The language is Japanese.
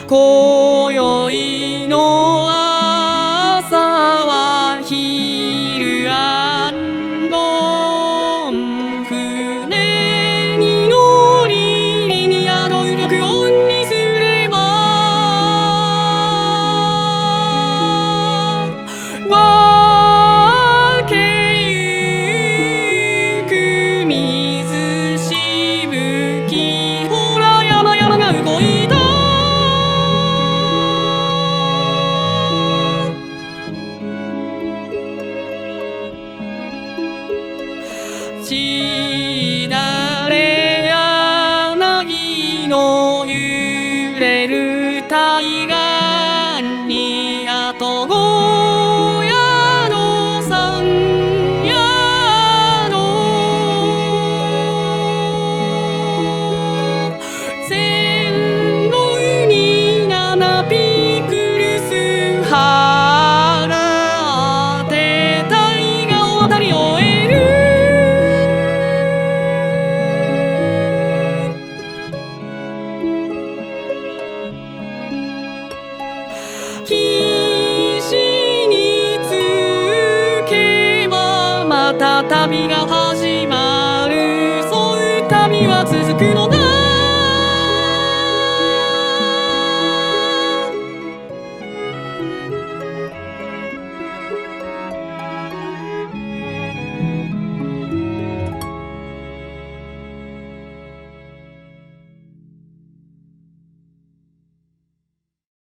今宵の朝は昼安穏、船に乗りに宿る録音にすれば分けゆく水しぶき、ほら山々が動いた。しだれ柳の揺れる対岸にあと5宿3宿、線路に7ピクルス払って大河を渡り終える。岸に着けばまた旅が始まる。そういう旅は続くのだ。